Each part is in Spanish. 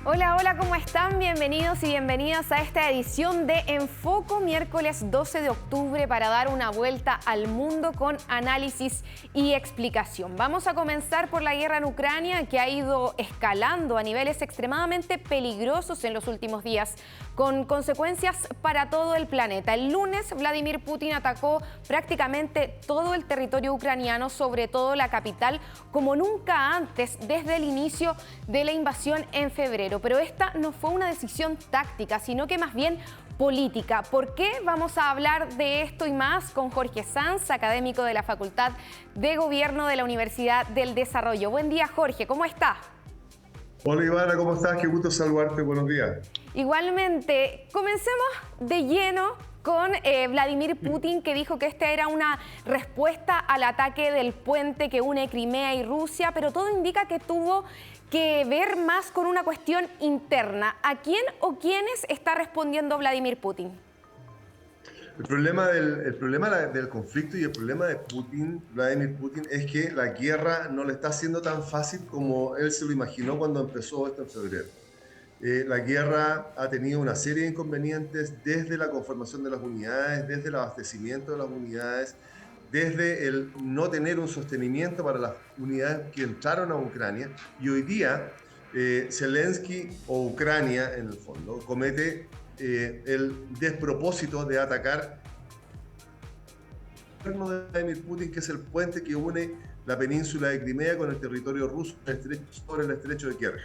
Hola, hola, ¿cómo están? Bienvenidos y bienvenidas a esta edición de Enfoco, miércoles 12 de octubre, para dar una vuelta al mundo con análisis y explicación. Vamos a comenzar por la guerra en Ucrania, que ha ido escalando a niveles extremadamente peligrosos en los últimos días, con consecuencias para todo el planeta. El lunes, Vladimir Putin atacó prácticamente todo el territorio ucraniano, sobre todo la capital, como nunca antes desde el inicio de la invasión en febrero. Pero esta no fue una decisión táctica, sino que más bien política. ¿Por qué? Vamos a hablar de esto y más con Jorge Sanz, académico de la Facultad de Gobierno de la Universidad del Desarrollo. Buen día, Jorge, ¿cómo está? Hola Ivana, ¿cómo estás? Qué gusto saludarte, buenos días. Igualmente, comencemos de lleno con Vladimir Putin, que dijo que esta era una respuesta al ataque del puente que une Crimea y Rusia, pero todo indica que tuvo que ver más con una cuestión interna. ¿A quién o quiénes está respondiendo Vladimir Putin? El problema del conflicto y el problema de Vladimir Putin, es que la guerra no le está haciendo tan fácil como él se lo imaginó cuando empezó esto en febrero. La guerra ha tenido una serie de inconvenientes desde la conformación de las unidades, desde el abastecimiento de las unidades, desde el no tener un sostenimiento para las unidades que entraron a Ucrania. Y hoy día, Zelensky, o Ucrania en el fondo, comete el despropósito de atacar el gobierno de Vladimir Putin, que es el puente que une la península de Crimea con el territorio ruso sobre el estrecho de Kerch.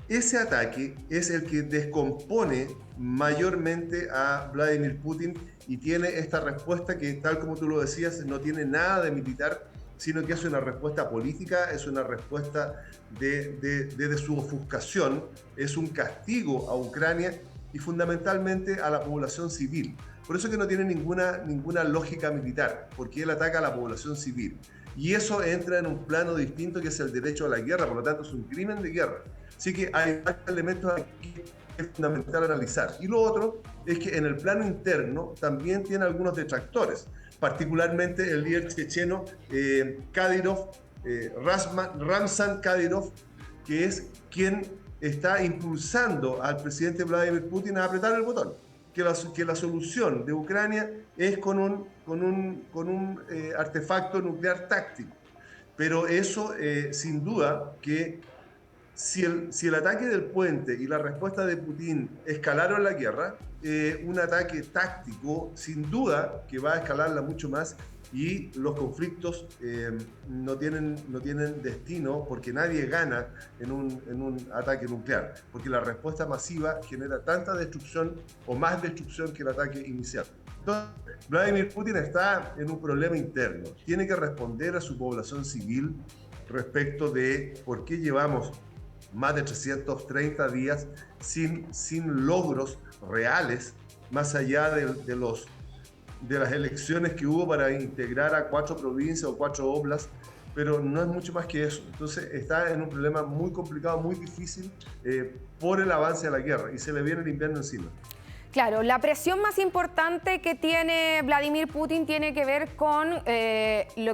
Ese ataque es el que descompone mayormente a Vladimir Putin y tiene esta respuesta que, tal como tú lo decías, no tiene nada de militar, sino que es una respuesta política, es una respuesta de su ofuscación, es un castigo a Ucrania y fundamentalmente a la población civil. Por eso que no tiene ninguna lógica militar, porque él ataca a la población civil. Y eso entra en un plano distinto, que es el derecho a la guerra, por lo tanto es un crimen de guerra. Así que hay varios elementos aquí que es fundamental analizar. Y lo otro es que en el plano interno también tiene algunos detractores, particularmente el líder checheno Kadyrov, Ramzan Kadyrov, que es quien está impulsando al presidente Vladimir Putin a apretar el botón, que la solución de Ucrania es con un artefacto nuclear táctico. Pero eso, sin duda, que si el ataque del puente y la respuesta de Putin escalaron la guerra, un ataque táctico, sin duda, que va a escalarla mucho más, y los conflictos no tienen destino, porque nadie gana en un ataque nuclear, porque la respuesta masiva genera tanta destrucción o más destrucción que el ataque inicial. Entonces, Vladimir Putin está en un problema interno. Tiene que responder a su población civil respecto de por qué llevamos más de 330 días sin logros reales, más allá de las elecciones que hubo para integrar a 4 provincias o 4 oblasts, pero no es mucho más que eso. Entonces está en un problema muy complicado, muy difícil, por el avance de la guerra, y se le viene el invierno encima. Claro, la presión más importante que tiene Vladimir Putin tiene que ver con lo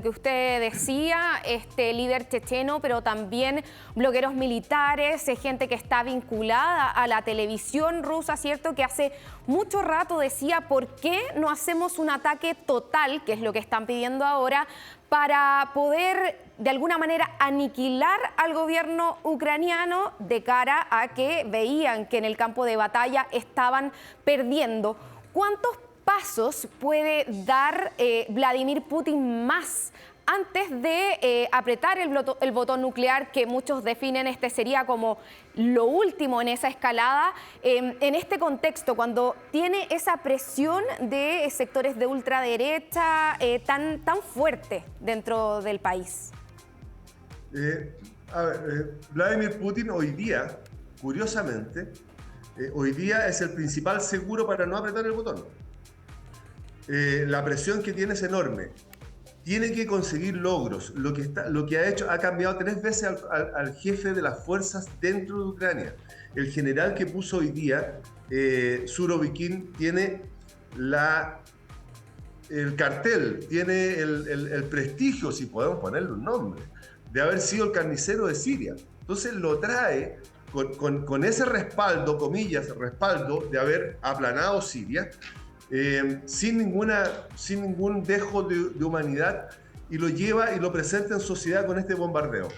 que usted decía, este líder checheno, pero también blogueros militares, gente que está vinculada a la televisión rusa, ¿cierto? Que hace mucho rato decía, ¿por qué no hacemos un ataque total, que es lo que están pidiendo ahora, para poder de alguna manera aniquilar al gobierno ucraniano, de cara a que veían que en el campo de batalla estaban perdiendo? ¿Cuántos pasos puede dar Vladimir Putin más antes de apretar el botón nuclear, que muchos definen sería como lo último en esa escalada, en este contexto, cuando tiene esa presión de sectores de ultraderecha tan fuerte dentro del país? Vladimir Putin hoy día, curiosamente, hoy día es el principal seguro para no apretar el botón. La presión que tiene es enorme. Tiene que conseguir logros. Lo que ha hecho, ha cambiado 3 veces al jefe de las fuerzas dentro de Ucrania. El general que puso hoy día, Surovikin, tiene la el cartel, tiene el prestigio, si podemos ponerle un nombre, de haber sido el carnicero de Siria. Entonces lo trae con ese respaldo, comillas, respaldo de haber aplanado Siria, sin ningún dejo de humanidad, y lo lleva y lo presenta en sociedad con este bombardeo.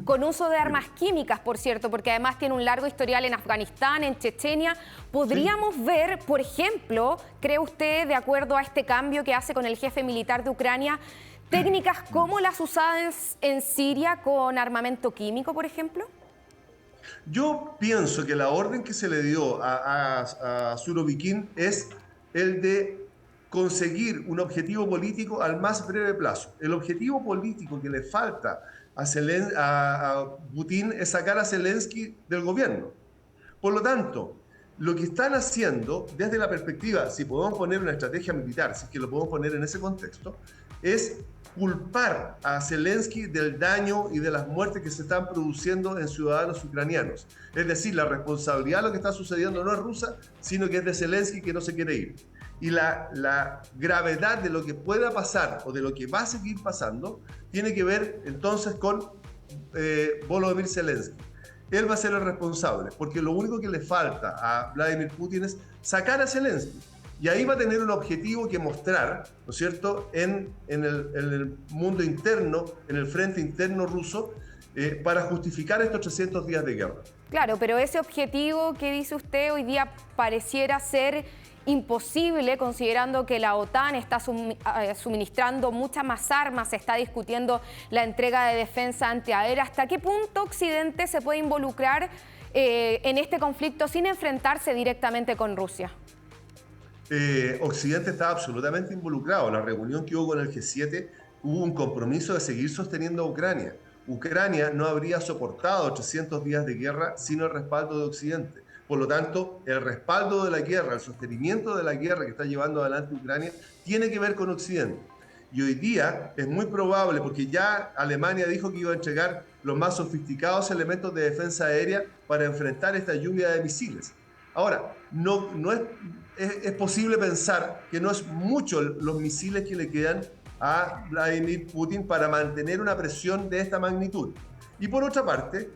Con uso de armas químicas, por cierto, porque además tiene un largo historial en Afganistán, en Chechenia. ¿Podríamos ver, por ejemplo, cree usted, de acuerdo a este cambio que hace con el jefe militar de Ucrania, técnicas como las usadas en Siria con armamento químico, por ejemplo? Yo pienso que la orden que se le dio a Surovikin es el de conseguir un objetivo político al más breve plazo. El objetivo político que le falta a Putin es sacar a Zelensky del gobierno. Por lo tanto, lo que están haciendo desde la perspectiva, si podemos poner una estrategia militar, si es que lo podemos poner en ese contexto, es culpar a Zelensky del daño y de las muertes que se están produciendo en ciudadanos ucranianos. Es decir, la responsabilidad de lo que está sucediendo no es rusa, sino que es de Zelensky, que no se quiere ir. Y la gravedad de lo que pueda pasar o de lo que va a seguir pasando tiene que ver entonces con Volodymyr Zelensky. Él va a ser el responsable, porque lo único que le falta a Vladimir Putin es sacar a Zelensky. Y ahí va a tener un objetivo que mostrar, ¿no es cierto?, en el mundo interno, en el frente interno ruso, para justificar estos 300 días de guerra. Claro, pero ese objetivo que dice usted hoy día pareciera ser imposible, considerando que la OTAN está suministrando muchas más armas, se está discutiendo la entrega de defensa antiaérea. ¿Hasta qué punto Occidente se puede involucrar en este conflicto sin enfrentarse directamente con Rusia? Occidente está absolutamente involucrado. La reunión que hubo con el G7 hubo un compromiso de seguir sosteniendo a Ucrania. Ucrania no habría soportado 300 días de guerra sin el respaldo de Occidente. Por lo tanto, el respaldo de la guerra, el sostenimiento de la guerra que está llevando adelante Ucrania, tiene que ver con Occidente. Y hoy día es muy probable, porque ya Alemania dijo que iba a entregar los más sofisticados elementos de defensa aérea para enfrentar esta lluvia de misiles. Ahora, es posible pensar que no es mucho los misiles que le quedan a Vladimir Putin para mantener una presión de esta magnitud. Y por otra parte,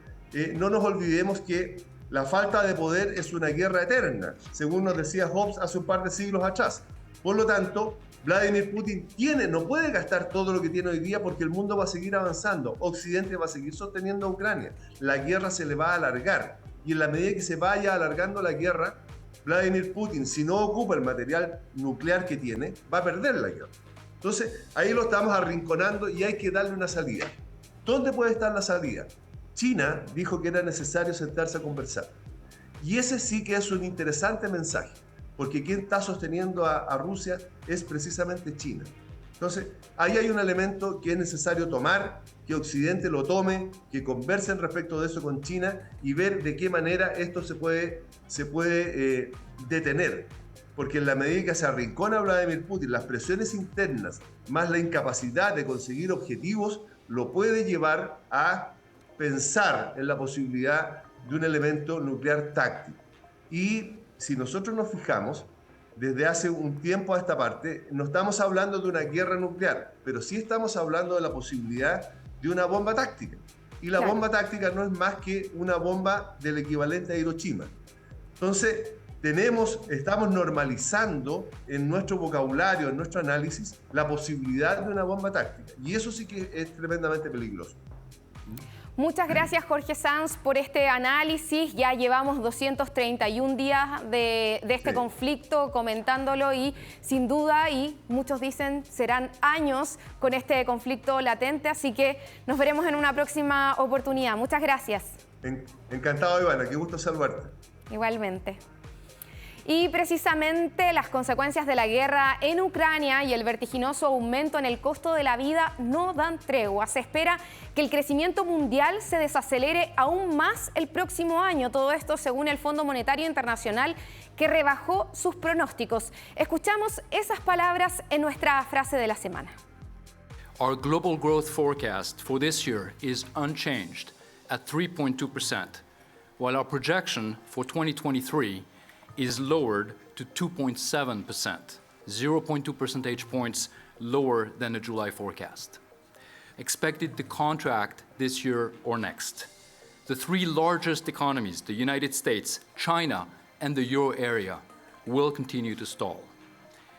no nos olvidemos que la falta de poder es una guerra eterna, según nos decía Hobbes hace un par de siglos atrás. Por lo tanto, Vladimir Putin no puede gastar todo lo que tiene hoy día, porque el mundo va a seguir avanzando. Occidente va a seguir sosteniendo a Ucrania. La guerra se le va a alargar. Y en la medida que se vaya alargando la guerra, Vladimir Putin, si no ocupa el material nuclear que tiene, va a perder la guerra. Entonces, ahí lo estamos arrinconando y hay que darle una salida. ¿Dónde puede estar la salida? China dijo que era necesario sentarse a conversar. Y ese sí que es un interesante mensaje, porque quien está sosteniendo a Rusia es precisamente China. Entonces, ahí hay un elemento que es necesario tomar, que Occidente lo tome, que conversen respecto de eso con China y ver de qué manera esto se puede detener. Porque en la medida que se arrincona Vladimir Putin, las presiones internas, más la incapacidad de conseguir objetivos, lo puede llevar a pensar en la posibilidad de un elemento nuclear táctico. Y si nosotros nos fijamos, desde hace un tiempo a esta parte, no estamos hablando de una guerra nuclear, pero sí estamos hablando de la posibilidad de una bomba táctica. Y la bomba táctica no es más que una bomba del equivalente a Hiroshima. Entonces, estamos normalizando en nuestro vocabulario, en nuestro análisis, la posibilidad de una bomba táctica. Y eso sí que es tremendamente peligroso. Muchas gracias, Jorge Sanz, por este análisis. Ya llevamos 231 días de este conflicto comentándolo y sin duda, y muchos dicen, serán años con este conflicto latente. Así que nos veremos en una próxima oportunidad. Muchas gracias. Encantado, Ivana. Qué gusto saludarte. Igualmente. Y precisamente las consecuencias de la guerra en Ucrania y el vertiginoso aumento en el costo de la vida no dan tregua. Se espera que el crecimiento mundial se desacelere aún más el próximo año. Todo esto según el Fondo Monetario Internacional, que rebajó sus pronósticos. Escuchamos esas palabras en nuestra frase de la semana. Our global growth forecast for this year is unchanged at 3.2%, while our projection for 2023 is lowered to 2.7%. 0.2 percentage points lower than the July forecast. Expected to contract this year or next. The three largest economies, the United States, China, and the euro area, will continue to stall.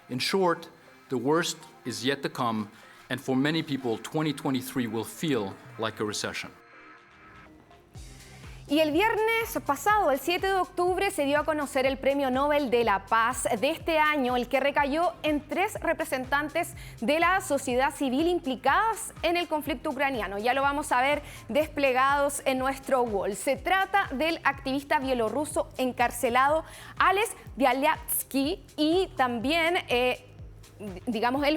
In short, the worst is yet to come, and for many people, 2023 will feel like a recession. Y el viernes pasado, el 7 de octubre, se dio a conocer el Premio Nobel de la Paz de este año, el que recayó en 3 representantes de la sociedad civil implicadas en el conflicto ucraniano. Ya lo vamos a ver desplegados en nuestro wall. Se trata del activista bielorruso encarcelado Ales Bialyatsky y también él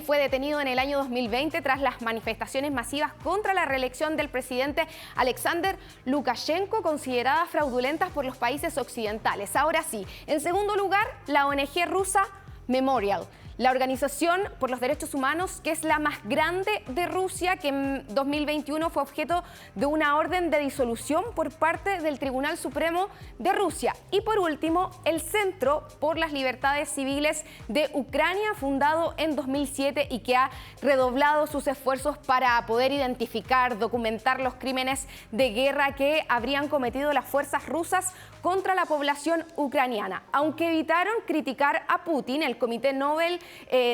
fue detenido en el año 2020 tras las manifestaciones masivas contra la reelección del presidente Alexander Lukashenko, consideradas fraudulentas por los países occidentales. Ahora sí, en segundo lugar, la ONG rusa Memorial, la organización por los derechos humanos que es la más grande de Rusia, que en 2021 fue objeto de una orden de disolución por parte del Tribunal Supremo de Rusia. Y por último, el Centro por las Libertades Civiles de Ucrania, fundado en 2007 y que ha redoblado sus esfuerzos para poder identificar, documentar los crímenes de guerra que habrían cometido las fuerzas rusas contra la población ucraniana. Aunque evitaron criticar a Putin, el Comité Nobel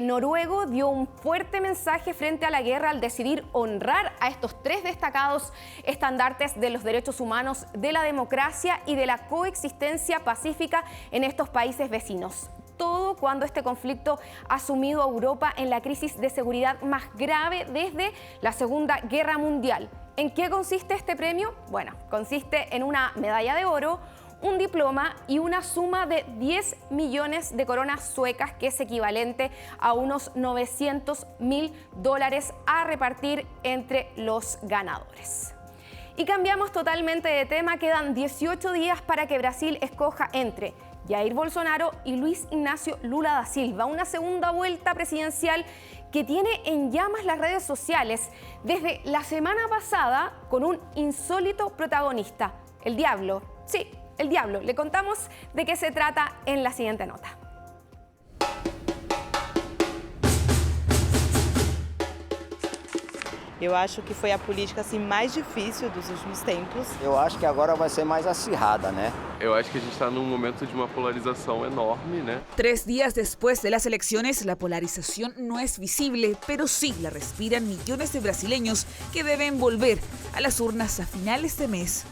noruego dio un fuerte mensaje frente a la guerra al decidir honrar a estos 3 destacados estandartes de los derechos humanos, de la democracia y de la coexistencia pacífica en estos países vecinos. Todo cuando este conflicto ha sumido a Europa en la crisis de seguridad más grave desde la Segunda Guerra Mundial. ¿En qué consiste este premio? Bueno, consiste en una medalla de oro, un diploma y una suma de 10 millones de coronas suecas, que es equivalente a unos $900.000 a repartir entre los ganadores. Y cambiamos totalmente de tema. Quedan 18 días para que Brasil escoja entre Jair Bolsonaro y Luis Ignacio Lula da Silva, una segunda vuelta presidencial que tiene en llamas las redes sociales desde la semana pasada con un insólito protagonista, el Diablo. Sí, el Diablo. Le contamos de qué se trata en la siguiente nota. Eu acho que foi a política assim mais difícil dos últimos tempos. Eu acho que agora vai ser mais acirrada, né? Eu acho que a gente está num momento de uma polarização enorme, né? 3 días después de las elecciones, la polarización no es visible, pero sí la respiran millones de brasileños que deben volver a las urnas a finales de mes.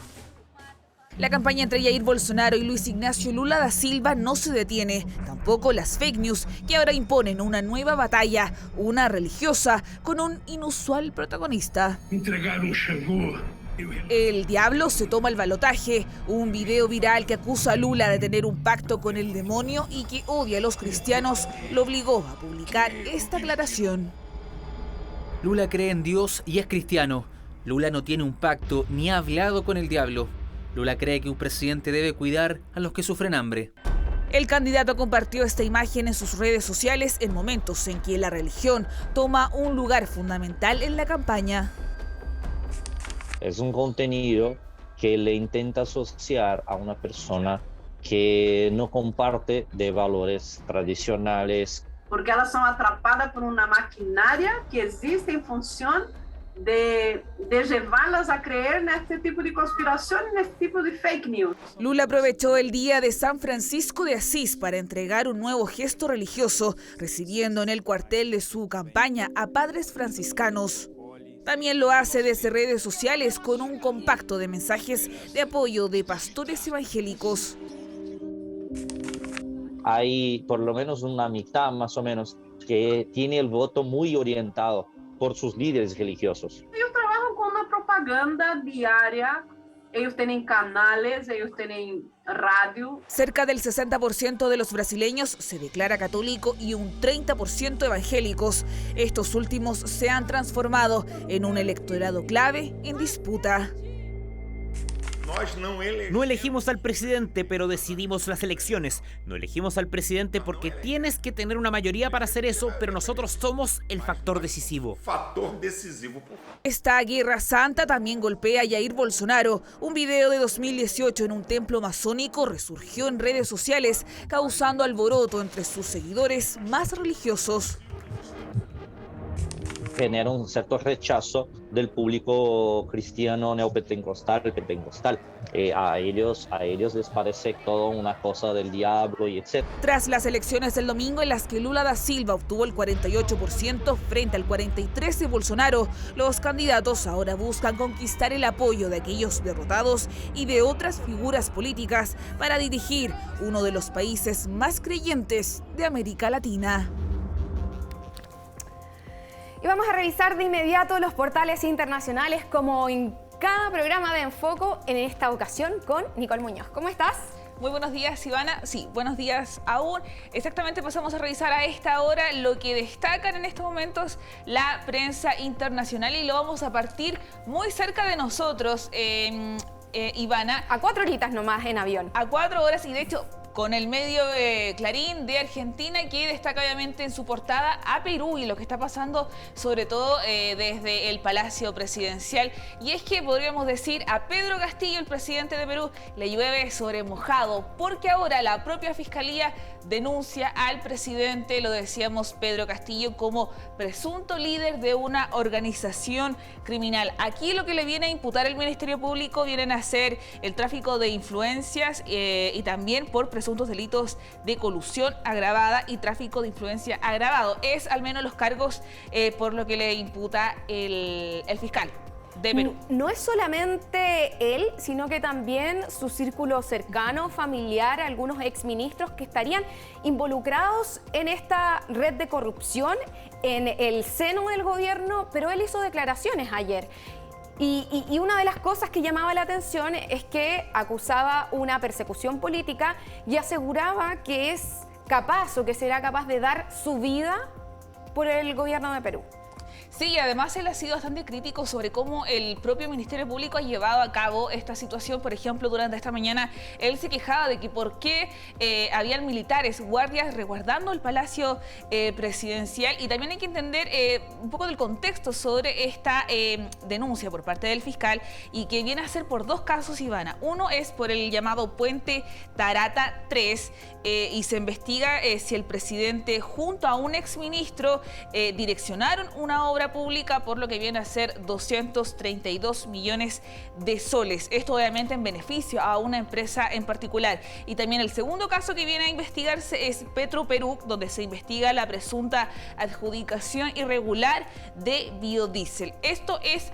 La campaña entre Jair Bolsonaro y Luis Ignacio Lula da Silva no se detiene, tampoco las fake news que ahora imponen una nueva batalla, una religiosa con un inusual protagonista. El Diablo se toma el balotaje, un video viral que acusa a Lula de tener un pacto con el demonio y que odia a los cristianos, lo obligó a publicar esta aclaración. Lula cree en Dios y es cristiano. Lula no tiene un pacto ni ha hablado con el Diablo. Lula cree que un presidente debe cuidar a los que sufren hambre. El candidato compartió esta imagen en sus redes sociales en momentos en que la religión toma un lugar fundamental en la campaña. Es un contenido que le intenta asociar a una persona que no comparte de valores tradicionales. Porque elas são atrapadas por uma maquinária que existe em função de llevarlas a creer en este tipo de conspiración, en este tipo de fake news. Lula aprovechó el día de San Francisco de Asís para entregar un nuevo gesto religioso, recibiendo en el cuartel de su campaña a padres franciscanos. También lo hace desde redes sociales con un compacto de mensajes de apoyo de pastores evangélicos. Hay por lo menos una mitad más o menos que tiene el voto muy orientado por sus líderes religiosos. Ellos trabajan con una propaganda diaria, ellos tienen canales, ellos tienen radio. Cerca del 60% de los brasileños se declara católico y un 30% evangélicos. Estos últimos se han transformado en un electorado clave en disputa. No elegimos al presidente, pero decidimos las elecciones. No elegimos al presidente porque tienes que tener una mayoría para hacer eso, pero nosotros somos el factor decisivo. Esta guerra santa también golpea a Jair Bolsonaro. Un video de 2018 en un templo masónico resurgió en redes sociales, causando alboroto entre sus seguidores más religiosos. Genera un cierto rechazo del público cristiano neopentecostal, pentecostal. A ellos les parece todo una cosa del diablo y etc. Tras las elecciones del domingo en las que Lula da Silva obtuvo el 48% frente al 43% de Bolsonaro, los candidatos ahora buscan conquistar el apoyo de aquellos derrotados y de otras figuras políticas para dirigir uno de los países más creyentes de América Latina. Y vamos a revisar de inmediato los portales internacionales como en cada programa de Enfoco, en esta ocasión con Nicole Muñoz. ¿Cómo estás? Muy buenos días, Ivana. Sí, buenos días aún. Exactamente, pasamos a revisar a esta hora lo que destacan en estos momentos la prensa internacional y lo vamos a partir muy cerca de nosotros, Ivana. A 4 horitas nomás en avión. A 4 horas y de hecho con el medio Clarín de Argentina, que destaca obviamente en su portada a Perú y lo que está pasando sobre todo desde el Palacio Presidencial. Y es que podríamos decir a Pedro Castillo, el presidente de Perú, le llueve sobre mojado, porque ahora la propia Fiscalía denuncia al presidente, lo decíamos, Pedro Castillo, como presunto líder de una organización criminal. Aquí lo que le viene a imputar el Ministerio Público vienen a ser el tráfico de influencias y también por presuntos delitos de colusión agravada y tráfico de influencia agravado. Es al menos los cargos por lo que le imputa el fiscal de Perú. No es solamente él, sino que también su círculo cercano, familiar, algunos exministros que estarían involucrados en esta red de corrupción en el seno del gobierno, pero él hizo declaraciones ayer. Y una de las cosas que llamaba la atención es que acusaba una persecución política y aseguraba que es capaz o que será capaz de dar su vida por el gobierno de Perú. Sí, además él ha sido bastante crítico sobre cómo el propio Ministerio Público ha llevado a cabo esta situación. Por ejemplo, durante esta mañana él se quejaba de que por qué habían militares, guardias resguardando el Palacio Presidencial. Y también hay que entender un poco del contexto sobre esta denuncia por parte del fiscal y que viene a ser por 2 casos, Ivana. Uno es por el llamado Puente Tarata 3 y se investiga si el presidente junto a un exministro direccionaron una obra pública por lo que viene a ser 232 millones de soles. Esto obviamente en beneficio a una empresa en particular. Y también el segundo caso que viene a investigarse es Petroperú, donde se investiga la presunta adjudicación irregular de biodiesel. Esto es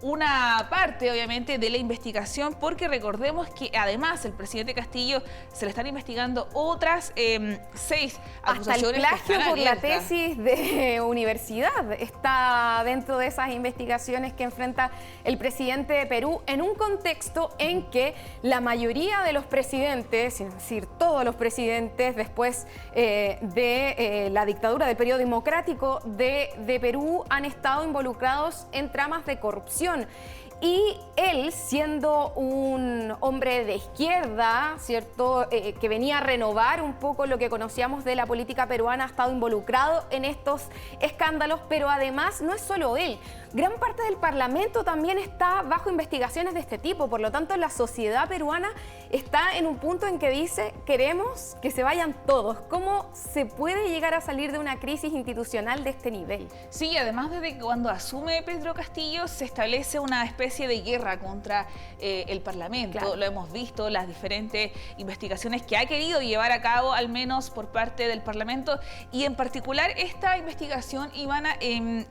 una parte, obviamente, de la investigación, porque recordemos que además el presidente Castillo se le están investigando otras 6 acusaciones. Hasta el plagio por la tesis de universidad está dentro de esas investigaciones que enfrenta el presidente de Perú en un contexto en que la mayoría de los presidentes, es decir, todos los presidentes después de la dictadura del periodo democrático de Perú han estado involucrados en tramas de corrupción. Y él, siendo un hombre de izquierda, ¿cierto?, que venía a renovar un poco lo que conocíamos de la política peruana, ha estado involucrado en estos escándalos, pero además no es solo él. Gran parte del Parlamento también está bajo investigaciones de este tipo, por lo tanto la sociedad peruana está en un punto en que dice, queremos que se vayan todos. ¿Cómo se puede llegar a salir de una crisis institucional de este nivel? Sí, además desde cuando asume Pedro Castillo se establece una especie de guerra contra el Parlamento. Claro. Lo hemos visto, las diferentes investigaciones que ha querido llevar a cabo, al menos por parte del Parlamento, y en particular esta investigación, Ivana,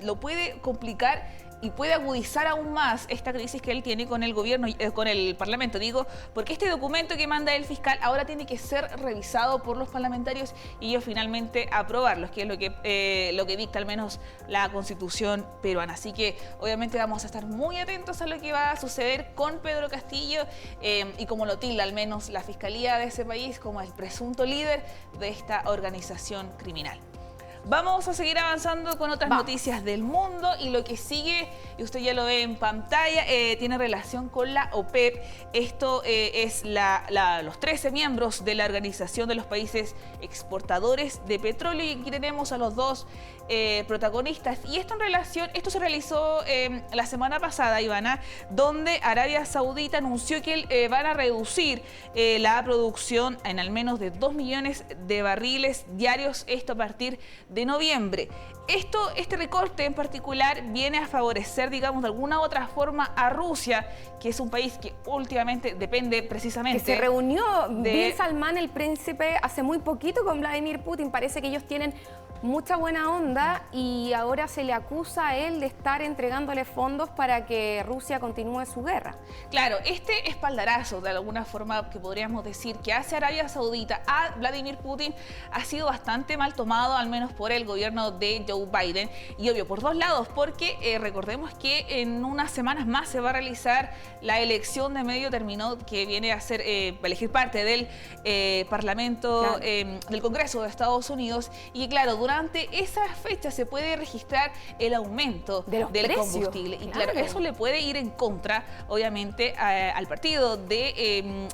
lo puede complicar y puede agudizar aún más esta crisis que él tiene con el gobierno, con el Parlamento, digo, porque este documento que manda el fiscal ahora tiene que ser revisado por los parlamentarios y ellos finalmente aprobarlos, que es lo que dicta al menos la Constitución peruana. Así que obviamente vamos a estar muy atentos a lo que va a suceder con Pedro Castillo y como lo tilda al menos la Fiscalía de ese país como el presunto líder de esta organización criminal. Vamos a seguir avanzando con otras noticias del mundo y lo que sigue, y usted ya lo ve en pantalla, tiene relación con la OPEP. Esto es los 13 miembros de la Organización de los Países Exportadores de Petróleo, y aquí tenemos a los dos protagonistas. Y esto se realizó la semana pasada, Ivana, donde Arabia Saudita anunció que van a reducir la producción en al menos de 2 millones de barriles diarios, esto a partir de noviembre. Este recorte en particular viene a favorecer, digamos, de alguna u otra forma a Rusia, que es un país que últimamente depende precisamente... Que se reunió Bin Salman, el príncipe, hace muy poquito con Vladimir Putin. Parece que ellos tienen mucha buena onda y ahora se le acusa a él de estar entregándole fondos para que Rusia continúe su guerra. Claro, este espaldarazo, de alguna forma que podríamos decir, que hace Arabia Saudita a Vladimir Putin ha sido bastante mal tomado, al menos por el gobierno de Joe Biden, y obvio por dos lados, porque recordemos que en unas semanas más se va a realizar la elección de medio término, que viene a ser elegir parte del Parlamento, del Congreso de Estados Unidos, y claro, durante esas fechas se puede registrar el aumento del combustible. Y claro, eso le puede ir en contra, obviamente, al partido de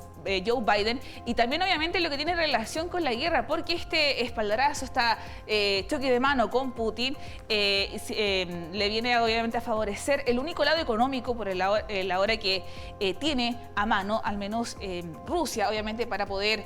Joe Biden, y también obviamente lo que tiene relación con la guerra, porque este espaldarazo, choque de mano con Putin, le viene obviamente a favorecer el único lado económico por la hora que tiene a mano, al menos Rusia, obviamente, para poder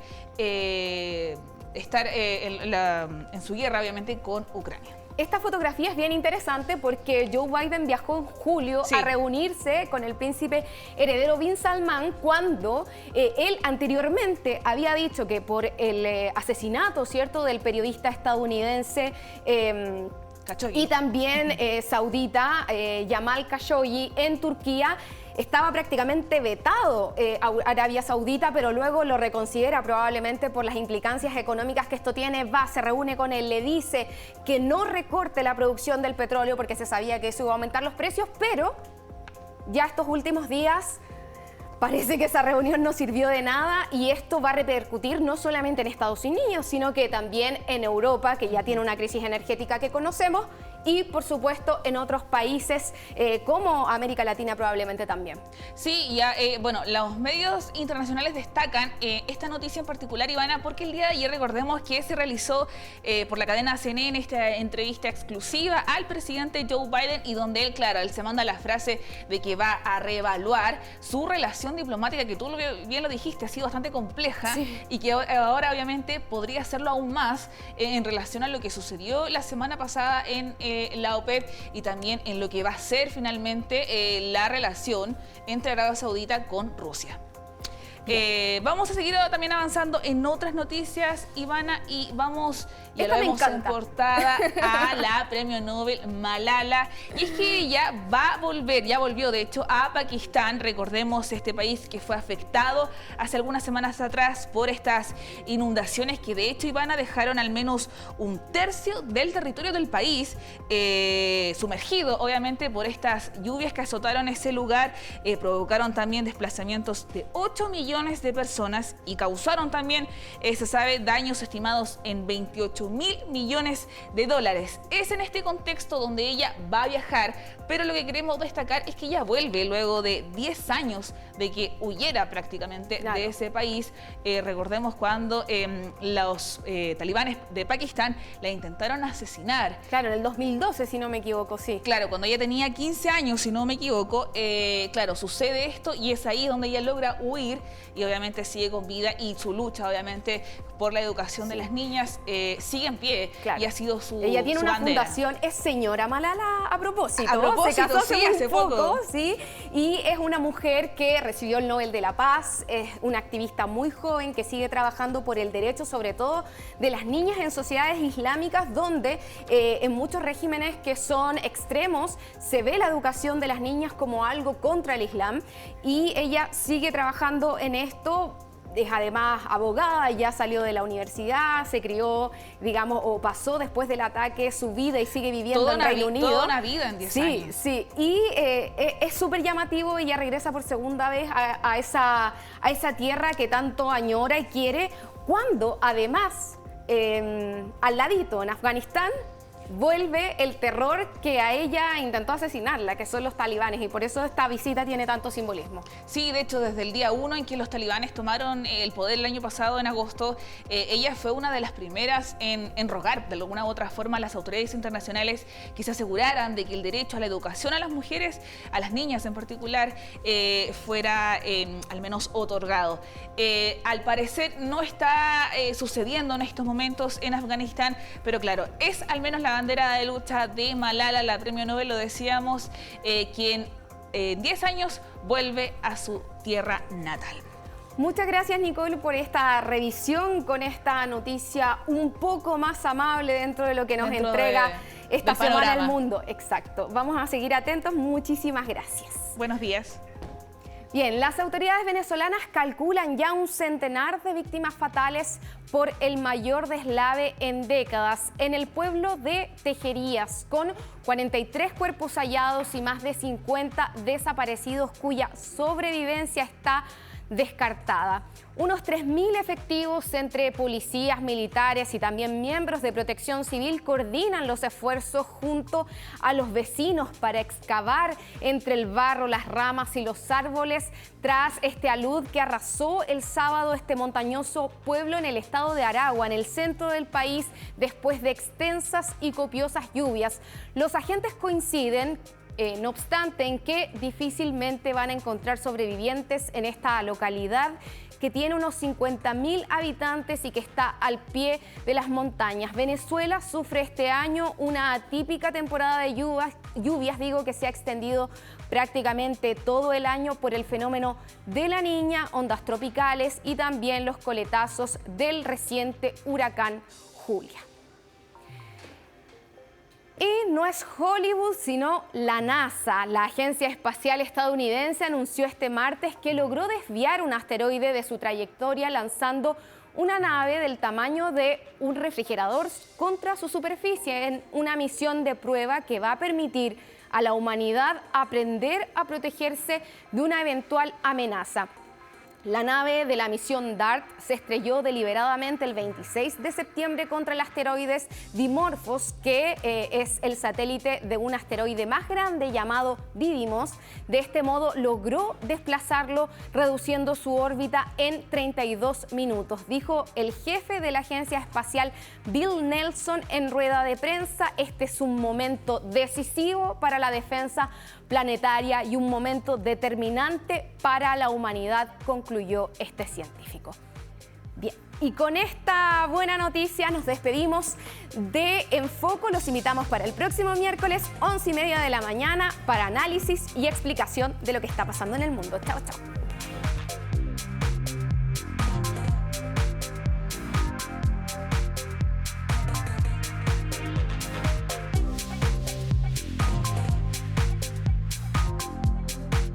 estar en su guerra, obviamente, con Ucrania. Esta fotografía es bien interesante porque Joe Biden viajó en julio a reunirse con el príncipe heredero Bin Salman, cuando él anteriormente había dicho que por el asesinato, ¿cierto?, del periodista estadounidense y también saudita Jamal Khashoggi en Turquía, estaba prácticamente vetado Arabia Saudita, pero luego lo reconsidera probablemente por las implicancias económicas que esto tiene. Se reúne con él, le dice que no recorte la producción del petróleo porque se sabía que eso iba a aumentar los precios, pero ya estos últimos días parece que esa reunión no sirvió de nada, y esto va a repercutir no solamente en Estados Unidos, sino que también en Europa, que ya tiene una crisis energética que conocemos, y por supuesto en otros países como América Latina probablemente también. Sí, bueno, los medios internacionales destacan esta noticia en particular, Ivana, porque el día de ayer recordemos que se realizó por la cadena CNN esta entrevista exclusiva al presidente Joe Biden, y donde él se manda la frase de que va a reevaluar su relación diplomática, que tú bien lo dijiste, ha sido bastante compleja, y que ahora obviamente podría hacerlo aún más en relación a lo que sucedió la semana pasada en la OPEP, y también en lo que va a ser finalmente la relación entre Arabia Saudita con Rusia. Vamos a seguir también avanzando en otras noticias, Ivana, y vamos, ya lo vemos en portada, a la premio Nobel Malala. Y es que ella va a volver, ya volvió de hecho a Pakistán. Recordemos este país que fue afectado hace algunas semanas atrás por estas inundaciones que de hecho, Ivana, dejaron al menos un tercio del territorio del país sumergido, obviamente, por estas lluvias que azotaron ese lugar, provocaron también desplazamientos de 8 millones de personas y causaron también, se sabe, daños estimados en 28.000 millones de dólares. Es en este contexto donde ella va a viajar, pero lo que queremos destacar es que ella vuelve luego de 10 años de que huyera prácticamente de ese país. Recordemos cuando los talibanes de Pakistán la intentaron asesinar. Claro, en el 2012, si no me equivoco, sí. Claro, cuando ella tenía 15 años, si no me equivoco, claro, sucede esto, y es ahí donde ella logra huir y obviamente sigue con vida, y su lucha obviamente por la educación de las niñas sigue en pie, y ha sido su bandera. Ella tiene una fundación, es señora Malala a propósito. Se casó hace poco. Sí, y es una mujer que recibió el Nobel de la Paz, es una activista muy joven que sigue trabajando por el derecho, sobre todo de las niñas en sociedades islámicas, donde en muchos regímenes que son extremos se ve la educación de las niñas como algo contra el Islam, y ella sigue trabajando en esto. Es además abogada, ya salió de la universidad, se crió, digamos, o pasó después del ataque su vida y sigue viviendo en Reino Unido. Toda una vida en 10 años. Sí, y es súper llamativo. Ella regresa por segunda vez a esa tierra que tanto añora y quiere, cuando además al ladito, en Afganistán, vuelve el terror que a ella intentó asesinarla, que son los talibanes, y por eso esta visita tiene tanto simbolismo. Sí, de hecho, desde el día 1 en que los talibanes tomaron el poder el año pasado, en agosto, ella fue una de las primeras en rogar, de alguna u otra forma, a las autoridades internacionales que se aseguraran de que el derecho a la educación a las mujeres, a las niñas en particular, fuera al menos otorgado. Al parecer no está sucediendo en estos momentos en Afganistán, pero claro, es al menos la bandera de lucha de Malala, la premio Nobel, lo decíamos, quien en 10 años vuelve a su tierra natal. Muchas gracias, Nicole, por esta revisión con esta noticia un poco más amable dentro de lo que nos entrega esta semana al mundo. Exacto. Vamos a seguir atentos. Muchísimas gracias. Buenos días. Bien, las autoridades venezolanas calculan ya un centenar de víctimas fatales por el mayor deslave en décadas en el pueblo de Tejerías, con 43 cuerpos hallados y más de 50 desaparecidos cuya sobrevivencia está descartada. Unos 3.000 efectivos entre policías, militares y también miembros de protección civil coordinan los esfuerzos junto a los vecinos para excavar entre el barro, las ramas y los árboles tras este alud que arrasó el sábado este montañoso pueblo en el estado de Aragua, en el centro del país, después de extensas y copiosas lluvias. Los agentes coinciden no obstante, en que difícilmente van a encontrar sobrevivientes en esta localidad que tiene unos 50.000 habitantes y que está al pie de las montañas. Venezuela sufre este año una atípica temporada de lluvias, que se ha extendido prácticamente todo el año por el fenómeno de la Niña, ondas tropicales y también los coletazos del reciente huracán Julia. Y no es Hollywood, sino la NASA. La agencia espacial estadounidense anunció este martes que logró desviar un asteroide de su trayectoria lanzando una nave del tamaño de un refrigerador contra su superficie en una misión de prueba que va a permitir a la humanidad aprender a protegerse de una eventual amenaza. La nave de la misión DART se estrelló deliberadamente el 26 de septiembre contra el asteroide Dimorphos, que es el satélite de un asteroide más grande llamado Didymos. De este modo logró desplazarlo, reduciendo su órbita en 32 minutos. Dijo el jefe de la agencia espacial, Bill Nelson, en rueda de prensa: este es un momento decisivo para la defensa planetaria y un momento determinante para la humanidad, concluyó este científico. Bien, y con esta buena noticia nos despedimos de En Foco. Los invitamos para el próximo miércoles, 11:30 de la mañana, para análisis y explicación de lo que está pasando en el mundo. Chao, chao.